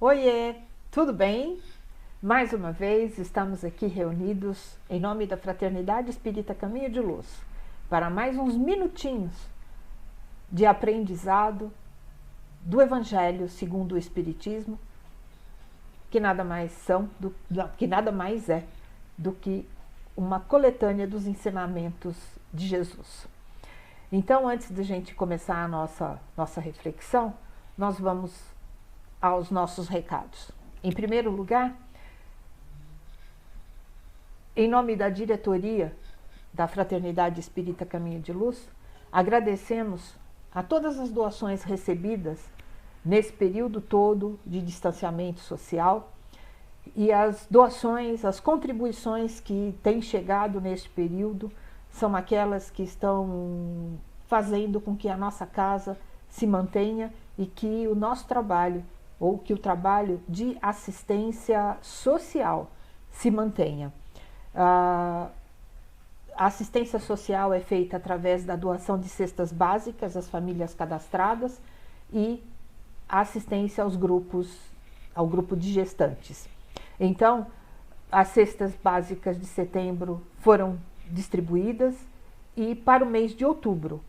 Oiê, tudo bem? Mais uma vez estamos aqui reunidos em nome da Fraternidade Espírita Caminho de Luz para mais uns minutinhos de aprendizado do Evangelho segundo o Espiritismo, que nada mais é do que uma coletânea dos ensinamentos de Jesus. Então, antes de a gente começar a nossa reflexão, nós vamos aos nossos recados. Em primeiro lugar, em nome da diretoria da Fraternidade Espírita Caminho de Luz, agradecemos a todas as doações recebidas nesse período todo de distanciamento social e as doações, as contribuições que têm chegado neste período são aquelas que estão fazendo com que a nossa casa se mantenha e que o nosso trabalho, ou que o trabalho de assistência social se mantenha. A assistência social é feita através da doação de cestas básicas às famílias cadastradas e a assistência ao grupo de gestantes. Então, as cestas básicas de setembro foram distribuídas e para o mês de outubro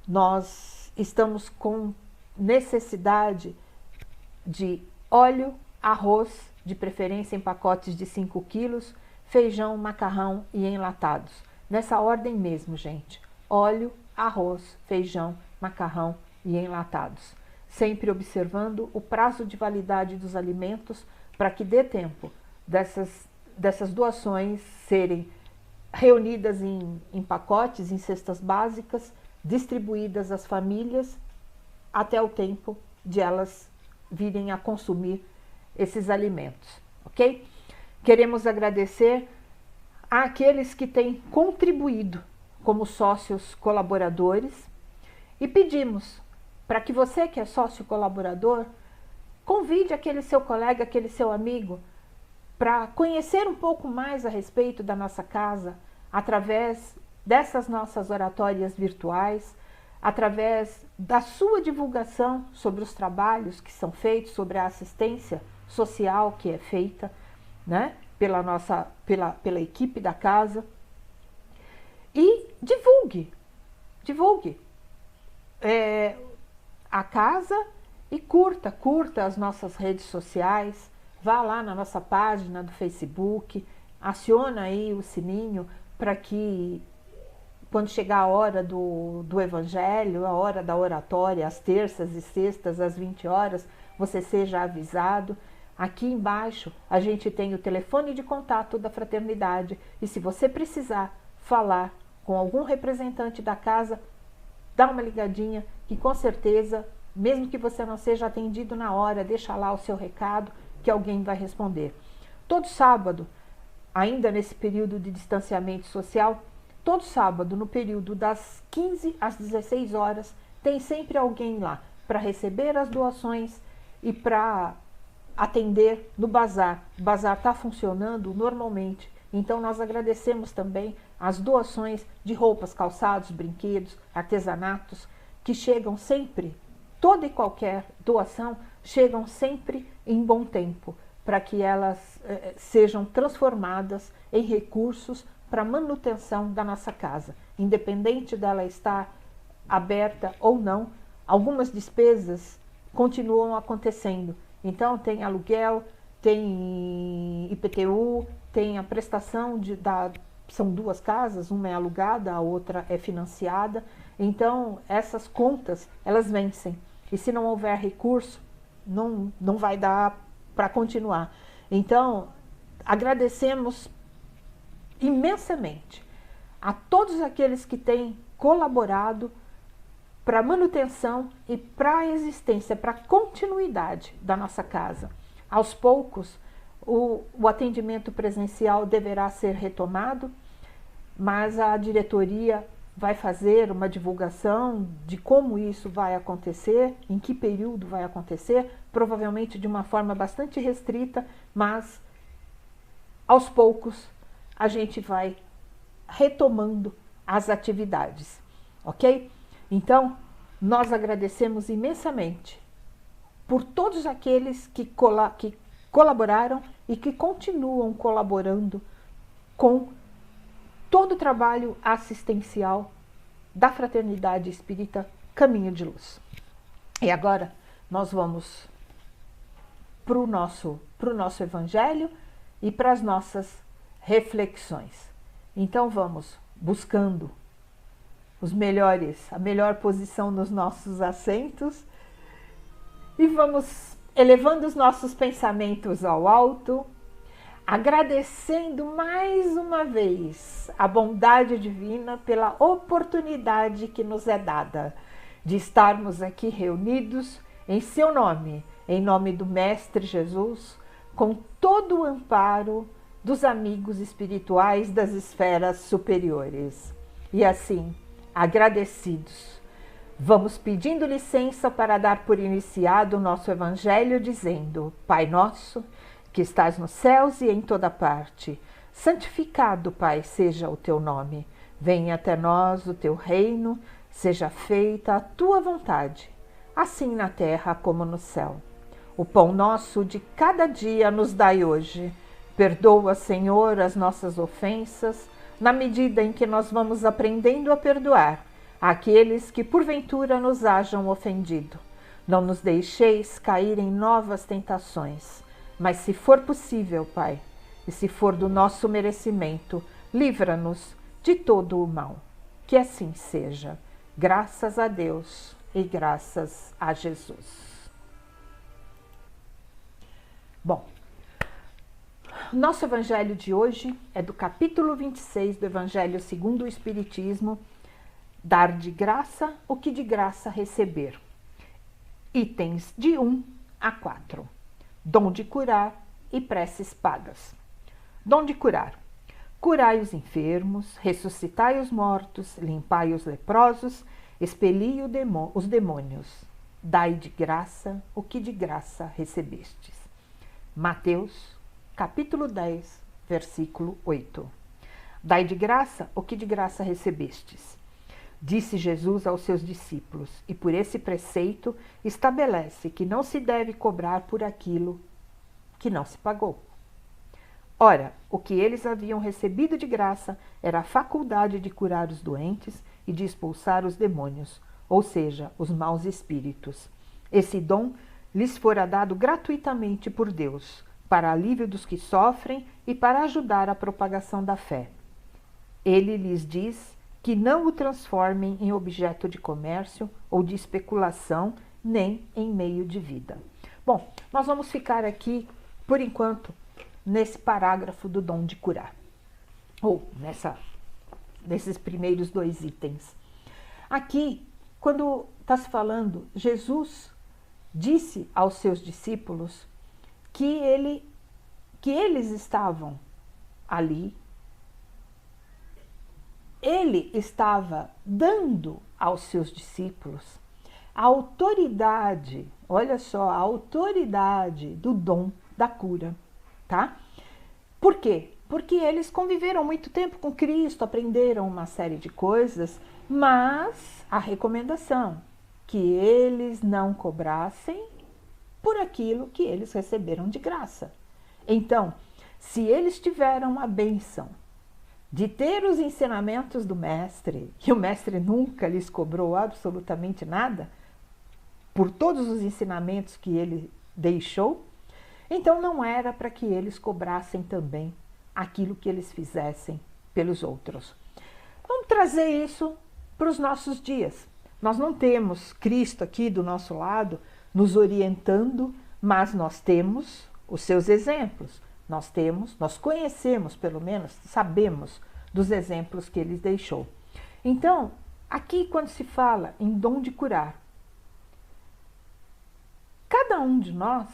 nós estamos com necessidade de óleo, arroz, de preferência em pacotes de 5 quilos, feijão, macarrão e enlatados. Nessa ordem mesmo, gente. Óleo, arroz, feijão, macarrão e enlatados. Sempre observando o prazo de validade dos alimentos para que dê tempo dessas doações serem reunidas em pacotes, em cestas básicas, distribuídas às famílias até o tempo de elas virem a consumir esses alimentos, ok? Queremos agradecer àqueles que têm contribuído como sócios colaboradores e pedimos para que você que é sócio colaborador convide aquele seu colega, aquele seu amigo para conhecer um pouco mais a respeito da nossa casa através dessas nossas oratórias virtuais, através da sua divulgação sobre os trabalhos que são feitos, sobre a assistência social que é feita, né, pela equipe da casa. E divulgue a casa e curta as nossas redes sociais, vá lá na nossa página do Facebook, aciona aí o sininho para que quando chegar a hora do Evangelho, a hora da oratória, às terças e sextas, às 20 horas, você seja avisado. Aqui embaixo a gente tem o telefone de contato da fraternidade e se você precisar falar com algum representante da casa, dá uma ligadinha que com certeza, mesmo que você não seja atendido na hora, deixa lá o seu recado que alguém vai responder. Todo sábado, ainda nesse período de distanciamento social, todo sábado, no período das 15 às 16 horas, tem sempre alguém lá para receber as doações e para atender no bazar. O bazar está funcionando normalmente, então nós agradecemos também as doações de roupas, calçados, brinquedos, artesanatos, que chegam sempre, toda e qualquer doação, chegam sempre em bom tempo, para que elas sejam transformadas em recursos para a manutenção da nossa casa. Independente dela estar aberta ou não, algumas despesas continuam acontecendo. Então tem aluguel, tem IPTU, tem a prestação são 2 casas, uma é alugada, a outra é financiada. Então essas contas, elas vencem. E se não houver recurso, não vai dar para continuar. Então, agradecemos imensamente a todos aqueles que têm colaborado para a manutenção e para a existência, para a continuidade da nossa casa. Aos poucos, o atendimento presencial deverá ser retomado, mas a diretoria vai fazer uma divulgação de como isso vai acontecer, em que período vai acontecer, provavelmente de uma forma bastante restrita, mas aos poucos a gente vai retomando as atividades, ok? Então, nós agradecemos imensamente por todos aqueles que colaboraram e que continuam colaborando com todo o trabalho assistencial da Fraternidade Espírita Caminho de Luz. E agora nós vamos para o nosso Evangelho e para as nossas reflexões. Então vamos buscando a melhor posição nos nossos assentos e vamos elevando os nossos pensamentos ao alto, agradecendo mais uma vez a bondade divina pela oportunidade que nos é dada de estarmos aqui reunidos em seu nome, em nome do Mestre Jesus, com todo o amparo dos amigos espirituais das esferas superiores. E assim, agradecidos, vamos pedindo licença para dar por iniciado o nosso Evangelho, dizendo: Pai nosso, que estás nos céus e em toda parte, santificado, Pai, seja o teu nome. Venha até nós o teu reino, seja feita a tua vontade, assim na terra como no céu. O pão nosso de cada dia nos dai hoje. Perdoa, Senhor, as nossas ofensas, na medida em que nós vamos aprendendo a perdoar aqueles que porventura nos hajam ofendido. Não nos deixeis cair em novas tentações, mas se for possível, Pai, e se for do nosso merecimento, livra-nos de todo o mal. Que assim seja. Graças a Deus e graças a Jesus. Bom, nosso evangelho de hoje é do capítulo 26 do Evangelho segundo o Espiritismo, dar de graça o que de graça receber. Itens de 1 a 4. Dom de curar e preces pagas. Dom de curar. Curai os enfermos, ressuscitai os mortos, limpai os leprosos, expeli os demônios. Dai de graça o que de graça recebestes. Mateus, capítulo 10, versículo 8. Dai de graça o que de graça recebestes. Disse Jesus aos seus discípulos, e por esse preceito estabelece que não se deve cobrar por aquilo que não se pagou. Ora, o que eles haviam recebido de graça era a faculdade de curar os doentes e de expulsar os demônios, ou seja, os maus espíritos. Esse dom lhes fora dado gratuitamente por Deus, para alívio dos que sofrem e para ajudar a propagação da fé. Ele lhes diz que não o transformem em objeto de comércio ou de especulação, nem em meio de vida. Bom, nós vamos ficar aqui, por enquanto, nesse parágrafo do dom de curar, ou nesses primeiros 2 itens. Aqui, quando está se falando, Jesus disse aos seus discípulos que eles estavam ali. Ele estava dando aos seus discípulos a autoridade, olha só, a autoridade do dom da cura, tá? Por quê? Porque eles conviveram muito tempo com Cristo, aprenderam uma série de coisas, mas a recomendação que eles não cobrassem por aquilo que eles receberam de graça. Então, se eles tiveram a bênção de ter os ensinamentos do Mestre, que o Mestre nunca lhes cobrou absolutamente nada, por todos os ensinamentos que ele deixou, então não era para que eles cobrassem também aquilo que eles fizessem pelos outros. Vamos trazer isso para os nossos dias. Nós não temos Cristo aqui do nosso lado nos orientando, mas nós temos os seus exemplos. Nós conhecemos, pelo menos, sabemos dos exemplos que ele deixou. Então, aqui quando se fala em dom de curar, cada um de nós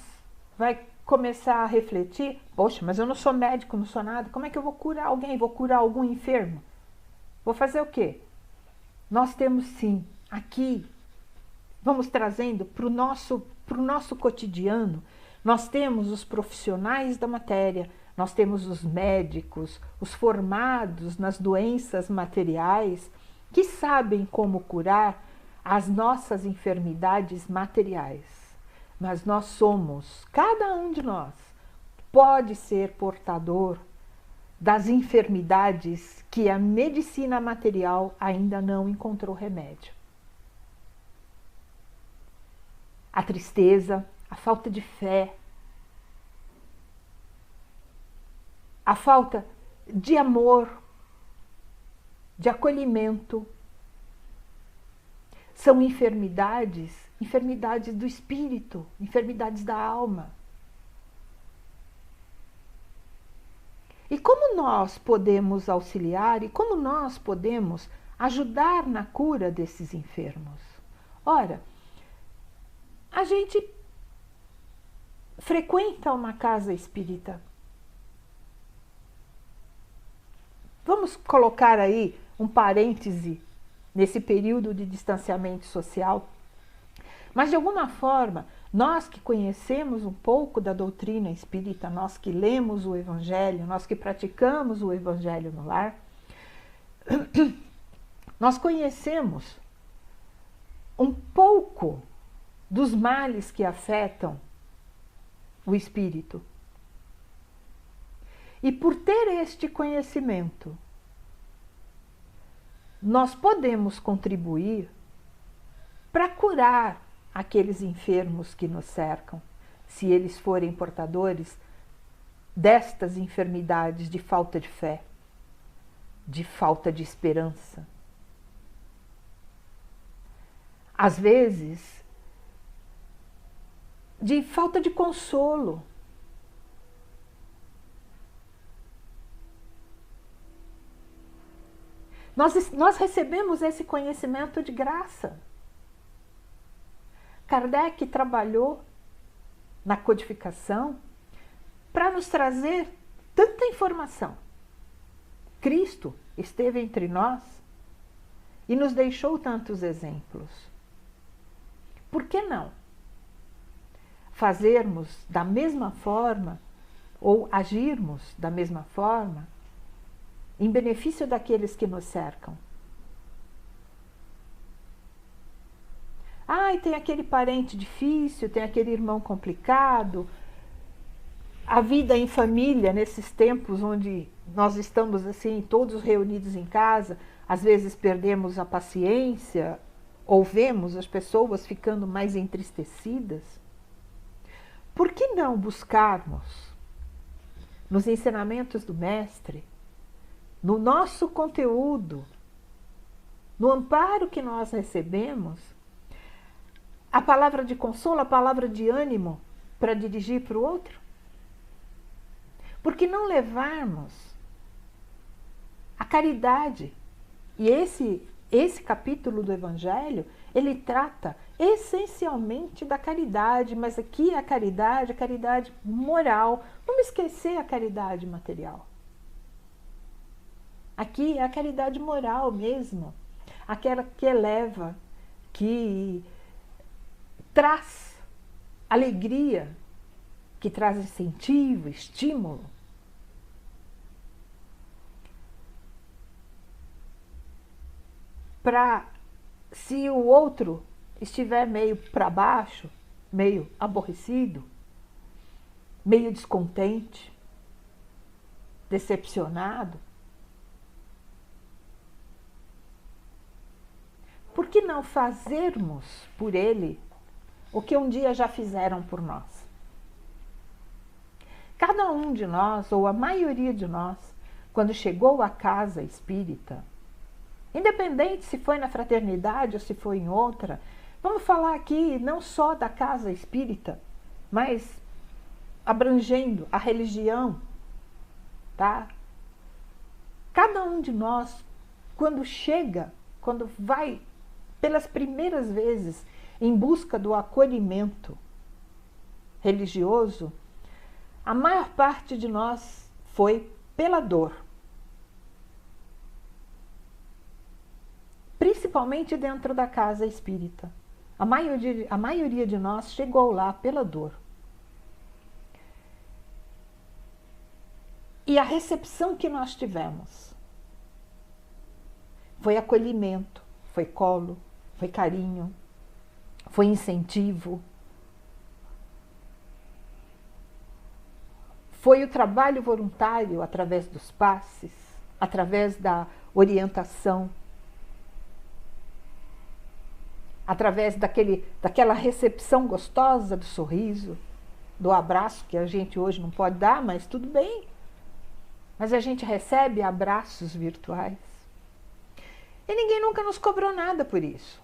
vai começar a refletir: poxa, mas eu não sou médico, não sou nada, como é que eu vou curar alguém? Vou curar algum enfermo? Vou fazer o quê? Nós temos sim, aqui, vamos trazendo para o nosso cotidiano. Nós temos os profissionais da matéria, nós temos os médicos, os formados nas doenças materiais, que sabem como curar as nossas enfermidades materiais. mas nós somos, cada um de nós, pode ser portador das enfermidades que a medicina material ainda não encontrou remédio. A tristeza, a falta de fé, a falta de amor, de acolhimento, são enfermidades do espírito, enfermidades da alma. E como nós podemos auxiliar e como nós podemos ajudar na cura desses enfermos? Ora, a gente frequenta uma casa espírita. Vamos colocar aí um parêntese nesse período de distanciamento social. Mas, de alguma forma, nós que conhecemos um pouco da doutrina espírita, nós que lemos o Evangelho, nós que praticamos o Evangelho no lar, nós conhecemos um pouco dos males que afetam o espírito. E por ter este conhecimento, nós podemos contribuir para curar aqueles enfermos que nos cercam, se eles forem portadores destas enfermidades de falta de fé, de falta de esperança. Às vezes, de falta de consolo. Nós recebemos esse conhecimento de graça. Kardec trabalhou na codificação para nos trazer tanta informação. Cristo esteve entre nós e nos deixou tantos exemplos. Por que não fazermos da mesma forma ou agirmos da mesma forma em benefício daqueles que nos cercam? Ai, tem aquele parente difícil, tem aquele irmão complicado. A vida em família, nesses tempos onde nós estamos assim, todos reunidos em casa, às vezes perdemos a paciência ou vemos as pessoas ficando mais entristecidas. Por que não buscarmos nos ensinamentos do Mestre, no nosso conteúdo, no amparo que nós recebemos, a palavra de consolo, a palavra de ânimo para dirigir para o outro? Por que não levarmos a caridade? E esse capítulo do Evangelho, ele trata essencialmente da caridade, mas aqui é a caridade moral. Vamos esquecer a caridade material. Aqui é a caridade moral mesmo, aquela que eleva, que traz alegria, que traz incentivo, estímulo. Para, se o outro estiver meio para baixo, meio aborrecido, meio descontente, decepcionado, por que não fazermos por ele o que um dia já fizeram por nós? Cada um de nós, ou a maioria de nós, quando chegou à casa espírita, independente se foi na fraternidade ou se foi em outra, vamos falar aqui não só da casa espírita, mas abrangendo a religião, tá? Cada um de nós, quando chega, quando vai pelas primeiras vezes em busca do acolhimento religioso, a maior parte de nós foi pela dor. Principalmente dentro da casa espírita. A maioria de nós chegou lá pela dor. E a recepção que nós tivemos foi acolhimento, foi colo, foi carinho, foi incentivo. Foi o trabalho voluntário através dos passes, através da orientação, através daquela recepção gostosa do sorriso, do abraço que a gente hoje não pode dar, mas tudo bem. Mas a gente recebe abraços virtuais. E ninguém nunca nos cobrou nada por isso.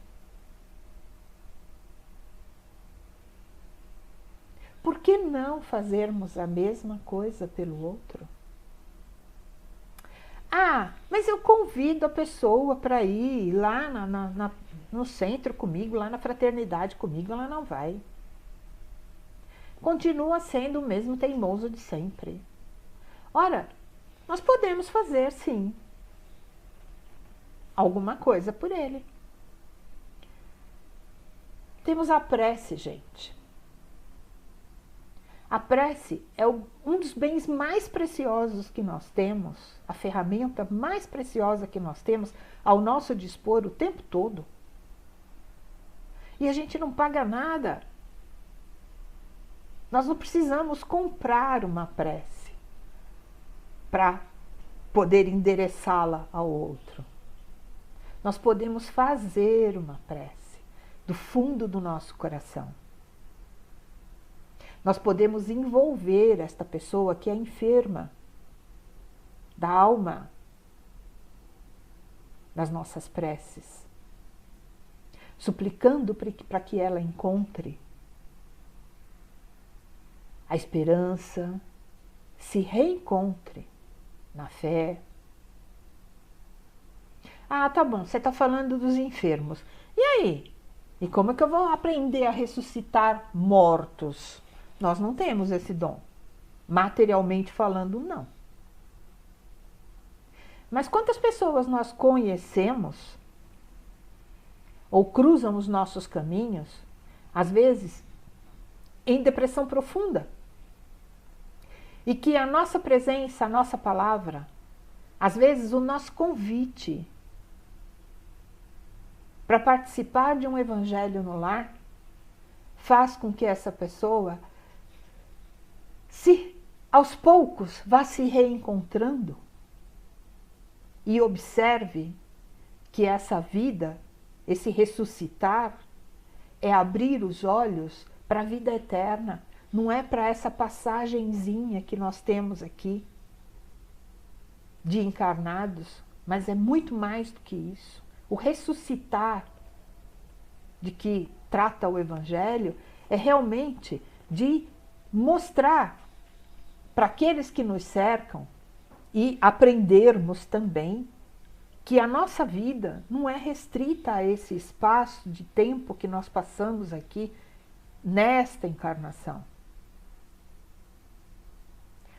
Por que não fazermos a mesma coisa pelo outro? Ah, mas eu convido a pessoa para ir lá no centro comigo, lá na fraternidade comigo, ela não vai. Continua sendo o mesmo teimoso de sempre. Ora, nós podemos fazer, sim, alguma coisa por ele. Temos a prece, gente. A prece é um dos bens mais preciosos que nós temos, a ferramenta mais preciosa que nós temos ao nosso dispor o tempo todo. E a gente não paga nada. Nós não precisamos comprar uma prece para poder endereçá-la ao outro. Nós podemos fazer uma prece do fundo do nosso coração. Nós podemos envolver esta pessoa que é enferma da alma nas nossas preces, suplicando para que ela encontre a esperança, se reencontre na fé. Ah, tá bom, você está falando dos enfermos. E aí? E como é que eu vou aprender a ressuscitar mortos? Nós não temos esse dom. Materialmente falando, não. Mas quantas pessoas nós conhecemos ou cruzam os nossos caminhos, às vezes em depressão profunda, e que a nossa presença, a nossa palavra, às vezes o nosso convite para participar de um evangelho no lar, faz com que essa pessoa aos poucos vá se reencontrando e observe que essa vida, esse ressuscitar, é abrir os olhos para a vida eterna, não é para essa passagenzinha que nós temos aqui de encarnados, mas é muito mais do que isso. O ressuscitar de que trata o Evangelho é realmente de mostrar para aqueles que nos cercam e aprendermos também que a nossa vida não é restrita a esse espaço de tempo que nós passamos aqui nesta encarnação,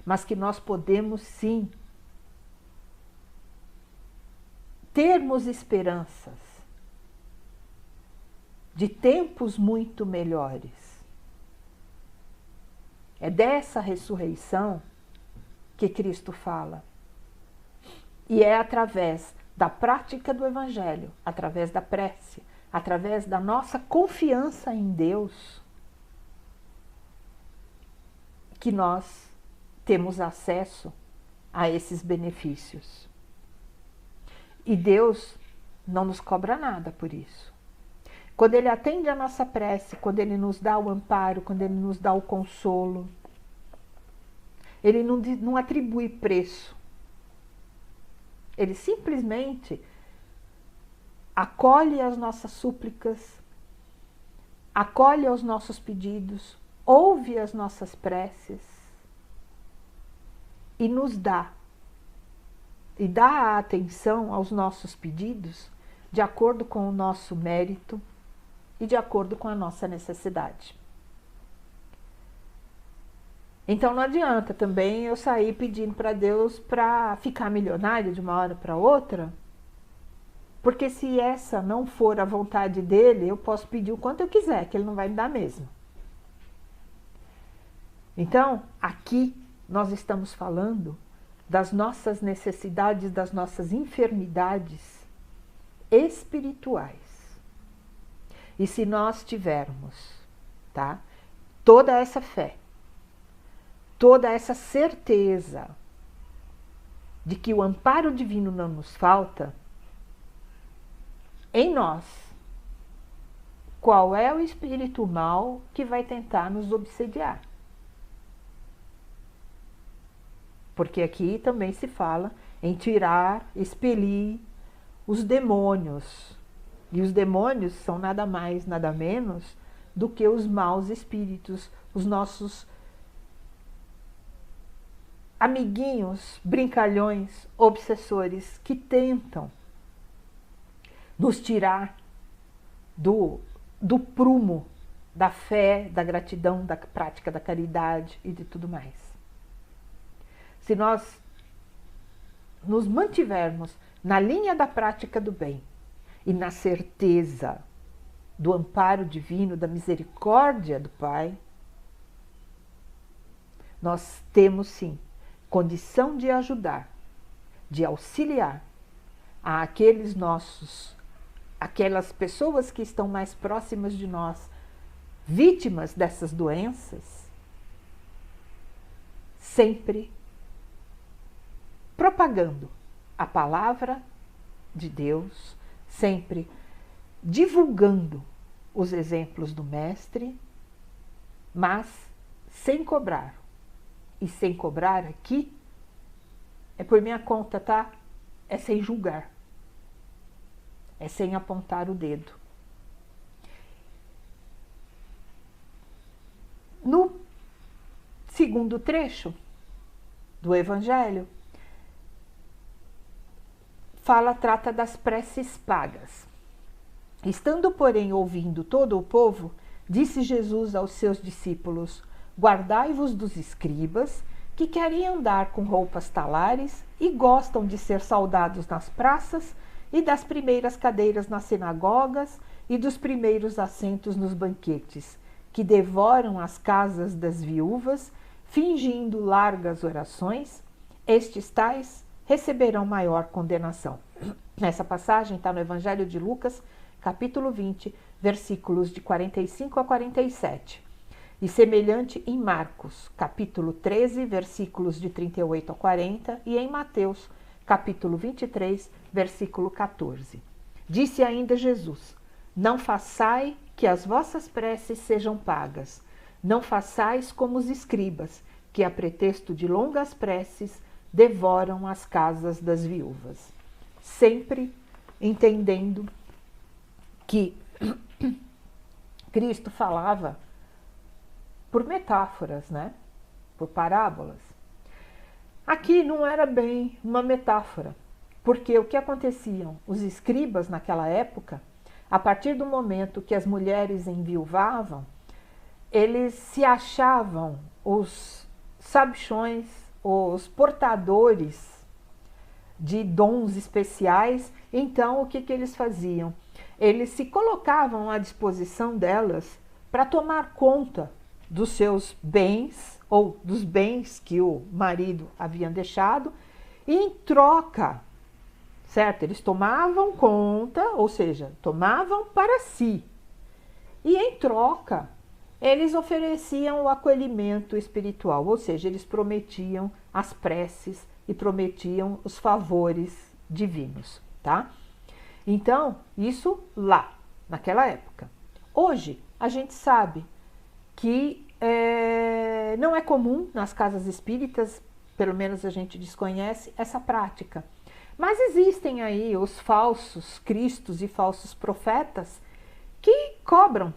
mas que nós podemos sim termos esperanças de tempos muito melhores. É dessa ressurreição que Cristo fala. E é através da prática do Evangelho, através da prece, através da nossa confiança em Deus, que nós temos acesso a esses benefícios. E Deus não nos cobra nada por isso. Quando Ele atende a nossa prece, quando Ele nos dá o amparo, quando Ele nos dá o consolo, Ele não atribui preço. Ele simplesmente acolhe as nossas súplicas, acolhe os nossos pedidos, ouve as nossas preces e nos dá. E dá a atenção aos nossos pedidos de acordo com o nosso mérito e de acordo com a nossa necessidade. Então não adianta também eu sair pedindo para Deus para ficar milionário de uma hora para outra, porque se essa não for a vontade dele, eu posso pedir o quanto eu quiser, que ele não vai me dar mesmo. Então, aqui nós estamos falando das nossas necessidades, das nossas enfermidades espirituais. E se nós tivermos, tá, toda essa fé, toda essa certeza de que o amparo divino não nos falta, em nós, qual é o espírito mal que vai tentar nos obsediar? Porque aqui também se fala em tirar, expelir os demônios. E os demônios são nada mais, nada menos do que os maus espíritos, os nossos amiguinhos, brincalhões, obsessores que tentam nos tirar do prumo da fé, da gratidão, da prática da caridade e de tudo mais. Se nós nos mantivermos na linha da prática do bem e na certeza do amparo divino, da misericórdia do Pai, nós temos sim condição de ajudar, de auxiliar a aquelas pessoas que estão mais próximas de nós, vítimas dessas doenças, sempre propagando a palavra de Deus, sempre divulgando os exemplos do Mestre, mas sem cobrar. E sem cobrar aqui é por minha conta, tá? É sem julgar. É sem apontar o dedo. No segundo trecho do Evangelho, trata das preces pagas. Estando, porém, ouvindo todo o povo, disse Jesus aos seus discípulos: guardai-vos dos escribas, que querem andar com roupas talares e gostam de ser saudados nas praças e das primeiras cadeiras nas sinagogas e dos primeiros assentos nos banquetes, que devoram as casas das viúvas, fingindo largas orações. Estes tais receberão maior condenação. Essa passagem está no Evangelho de Lucas, capítulo 20, versículos de 45 a 47. E semelhante em Marcos, capítulo 13, versículos de 38 a 40, e em Mateus, capítulo 23, versículo 14. Disse ainda Jesus: não façai que as vossas preces sejam pagas, não façais como os escribas, que a pretexto de longas preces devoram as casas das viúvas. Sempre entendendo que Cristo falava por metáforas, né? Por parábolas. Aqui não era bem uma metáfora, porque o que aconteciam? Os escribas naquela época, a partir do momento que as mulheres enviuvavam, eles se achavam os sabichões, os portadores de dons especiais. Então, o que eles faziam? Eles se colocavam à disposição delas para tomar conta dos seus bens ou dos bens que o marido havia deixado, e em troca, certo? Eles tomavam conta, ou seja, tomavam para si, e em troca eles ofereciam o acolhimento espiritual, ou seja, eles prometiam as preces e prometiam os favores divinos, tá? Então, isso lá, naquela época. Hoje, a gente sabe que não é comum nas casas espíritas, pelo menos a gente desconhece essa prática. Mas existem aí os falsos cristos e falsos profetas que cobram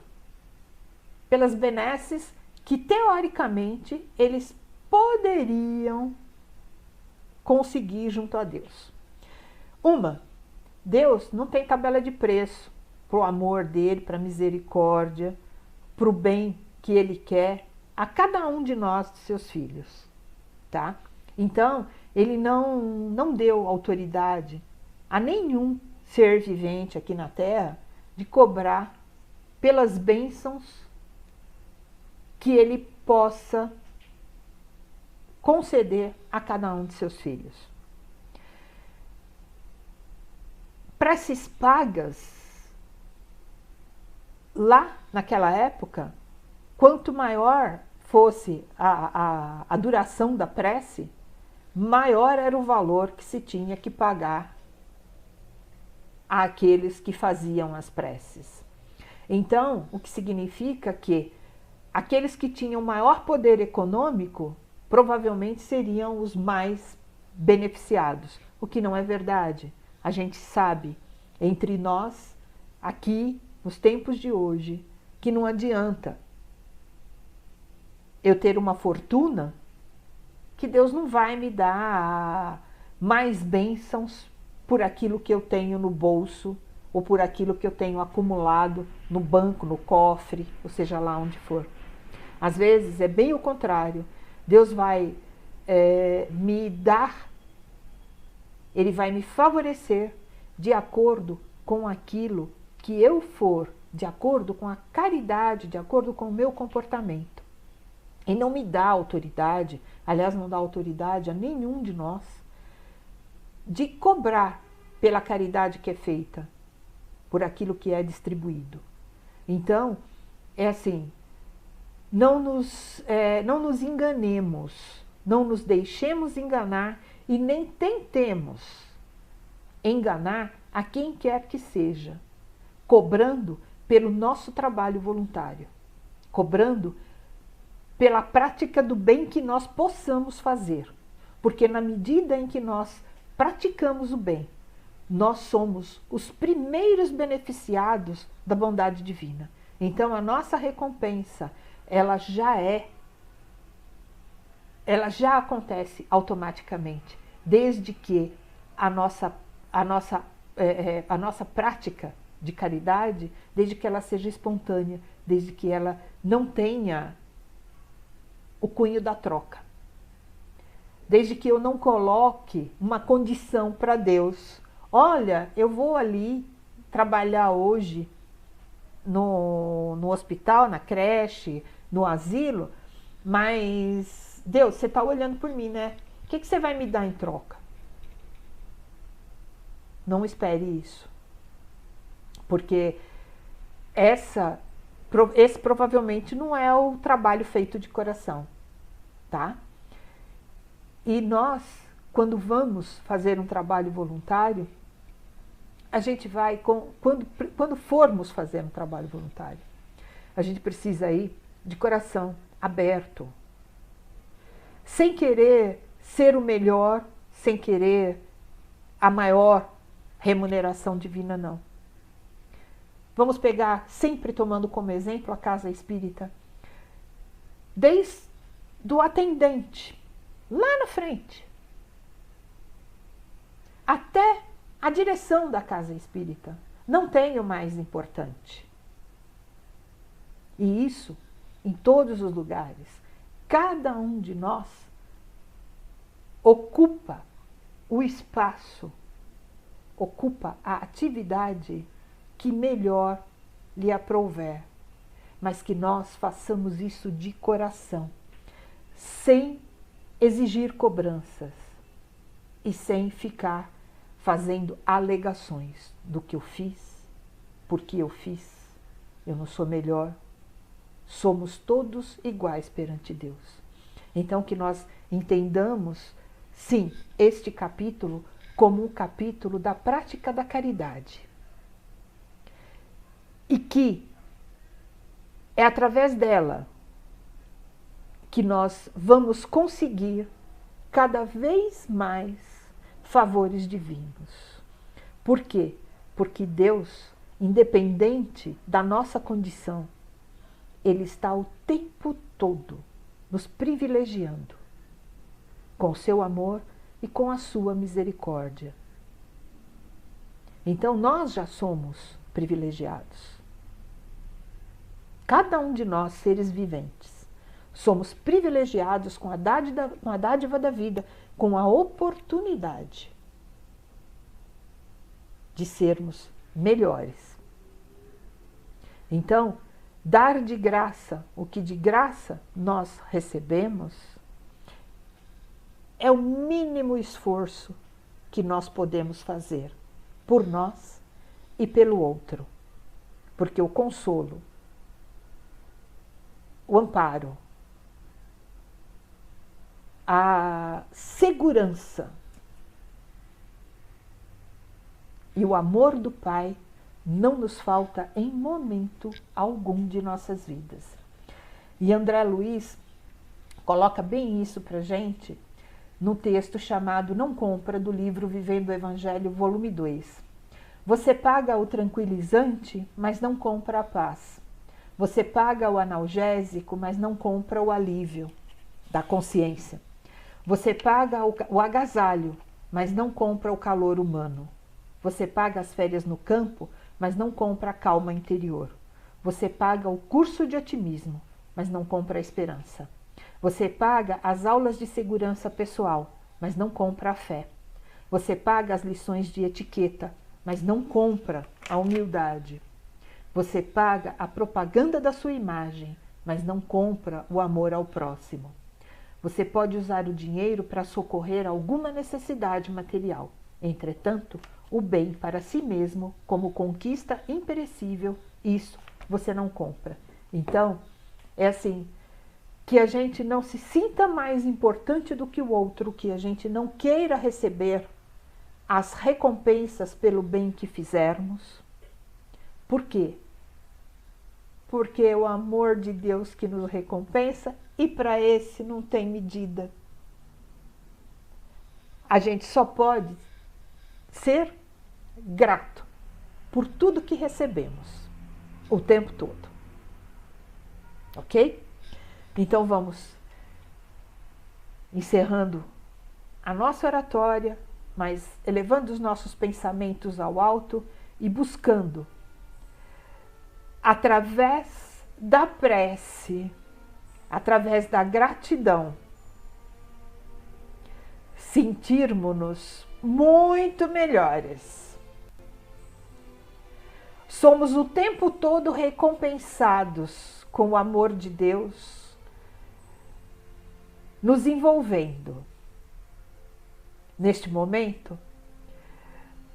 pelas benesses que, teoricamente, eles poderiam conseguir junto a Deus. Deus não tem tabela de preço para o amor dele, para a misericórdia, para o bem que ele quer a cada um de nós, de seus filhos, tá? Então, ele não deu autoridade a nenhum ser vivente aqui na Terra de cobrar pelas bênçãos que ele possa conceder a cada um de seus filhos. Preces pagas, lá naquela época, quanto maior fosse a duração da prece, maior era o valor que se tinha que pagar àqueles que faziam as preces. Então, o que significa que aqueles que tinham maior poder econômico provavelmente seriam os mais beneficiados, o que não é verdade. A gente sabe, entre nós, aqui, nos tempos de hoje, que não adianta eu ter uma fortuna, que Deus não vai me dar mais bênçãos por aquilo que eu tenho no bolso ou por aquilo que eu tenho acumulado no banco, no cofre, ou seja lá onde for. Às vezes é bem o contrário. Deus vai me dar, Ele vai me favorecer de acordo com aquilo que eu for, de acordo com a caridade, de acordo com o meu comportamento. E não me dá autoridade, aliás, não dá autoridade a nenhum de nós, de cobrar pela caridade que é feita, por aquilo que é distribuído. Então, é assim, não nos enganemos, não nos deixemos enganar e nem tentemos enganar a quem quer que seja, cobrando pelo nosso trabalho voluntário, cobrando pela prática do bem que nós possamos fazer. Porque na medida em que nós praticamos o bem, nós somos os primeiros beneficiados da bondade divina. Então a nossa recompensa, ela já acontece automaticamente, desde que a nossa prática de caridade, desde que ela seja espontânea, desde que ela não tenha o cunho da troca. Desde que eu não coloque uma condição para Deus. Olha, eu vou ali trabalhar hoje no hospital, na creche, no asilo, mas Deus, você está olhando por mim, né? O que você vai me dar em troca? Não espere isso. Porque esse provavelmente não é o trabalho feito de coração, tá? E nós, quando vamos fazer um trabalho voluntário, a gente vai, quando formos fazer um trabalho voluntário, a gente precisa ir de coração aberto, sem querer ser o melhor, sem querer a maior remuneração divina, não. Vamos pegar, sempre tomando como exemplo, a casa espírita. Desde o atendente, lá na frente, até a direção da casa espírita. Não tem o mais importante. E isso em todos os lugares. Cada um de nós ocupa o espaço, ocupa a atividade que melhor lhe aprouver, mas que nós façamos isso de coração, sem exigir cobranças e sem ficar fazendo alegações do que eu fiz, porque eu fiz, eu não sou melhor, somos todos iguais perante Deus. Então que nós entendamos, sim, este capítulo como um capítulo da prática da caridade. E que é através dela que nós vamos conseguir cada vez mais favores divinos. Por quê? Porque Deus, independente da nossa condição, Ele está o tempo todo nos privilegiando com o seu amor e com a sua misericórdia. Então nós já somos privilegiados. Cada um de nós, seres viventes, somos privilegiados com a dádiva da vida, com a oportunidade de sermos melhores. Então, dar de graça o que de graça nós recebemos é o mínimo esforço que nós podemos fazer por nós e pelo outro. Porque o consolo, o amparo, a segurança e o amor do Pai não nos falta em momento algum de nossas vidas. E André Luiz coloca bem isso para a gente no texto chamado Não Compra, do livro Vivendo o Evangelho, volume 2. Você paga o tranquilizante, mas não compra a paz. Você paga o analgésico, mas não compra o alívio da consciência. Você paga o agasalho, mas não compra o calor humano. Você paga as férias no campo, mas não compra a calma interior. Você paga o curso de otimismo, mas não compra a esperança. Você paga as aulas de segurança pessoal, mas não compra a fé. Você paga as lições de etiqueta, mas não compra a humildade. Você paga a propaganda da sua imagem, mas não compra o amor ao próximo. Você pode usar o dinheiro para socorrer alguma necessidade material. Entretanto, o bem para si mesmo, como conquista imperecível, isso você não compra. Então, é assim, que a gente não se sinta mais importante do que o outro, que a gente não queira receber as recompensas pelo bem que fizermos. Por quê? Porque é o amor de Deus que nos recompensa e para esse não tem medida. A gente só pode ser grato por tudo que recebemos o tempo todo. Ok? Então vamos encerrando a nossa oratória, mas elevando os nossos pensamentos ao alto e buscando, através da prece, através da gratidão, sentirmos-nos muito melhores. Somos o tempo todo recompensados com o amor de Deus, nos envolvendo. Neste momento,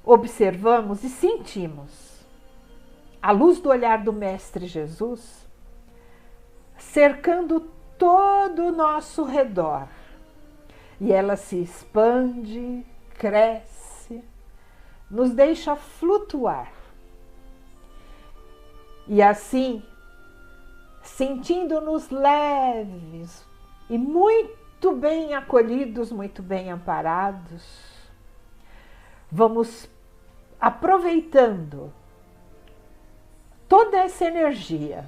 observamos e sentimos a luz do olhar do Mestre Jesus cercando todo o nosso redor. E ela se expande, cresce, nos deixa flutuar. E assim, sentindo-nos leves e muito bem acolhidos, muito bem amparados, vamos aproveitando toda essa energia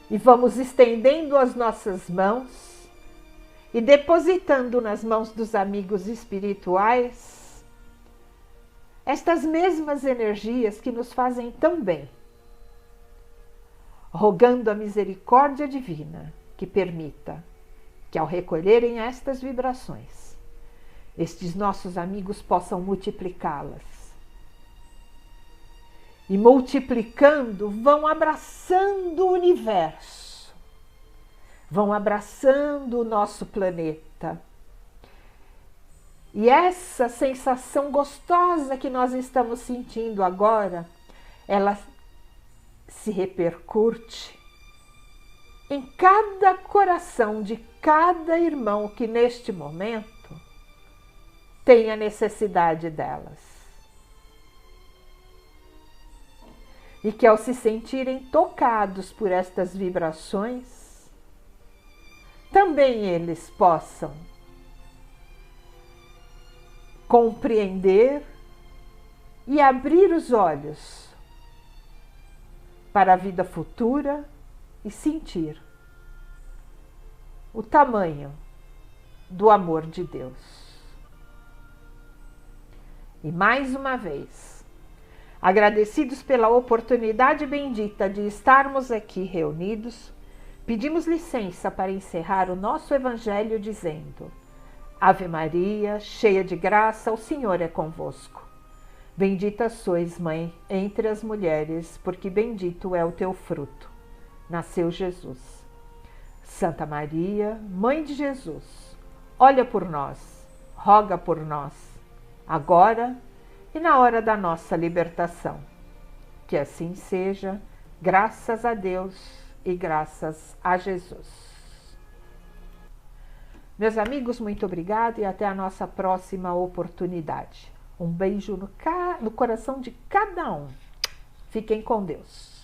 e vamos estendendo as nossas mãos e depositando nas mãos dos amigos espirituais estas mesmas energias que nos fazem tão bem, rogando a misericórdia divina que permita que, ao recolherem estas vibrações, estes nossos amigos possam multiplicá-las. E multiplicando, vão abraçando o universo, vão abraçando o nosso planeta. E essa sensação gostosa que nós estamos sentindo agora, ela se repercute em cada coração de cada irmão que neste momento tem a necessidade delas. E que ao se sentirem tocados por estas vibrações, também eles possam compreender e abrir os olhos para a vida futura e sentir o tamanho do amor de Deus. E mais uma vez, agradecidos pela oportunidade bendita de estarmos aqui reunidos, pedimos licença para encerrar o nosso Evangelho dizendo: Ave Maria, cheia de graça, o Senhor é convosco. Bendita sois, Mãe, entre as mulheres, porque bendito é o teu fruto. Nasceu Jesus. Santa Maria, Mãe de Jesus, olha por nós, roga por nós, agora e na hora da nossa libertação. Que assim seja, graças a Deus e graças a Jesus. Meus amigos, muito obrigado e até a nossa próxima oportunidade. Um beijo no coração de cada um. Fiquem com Deus.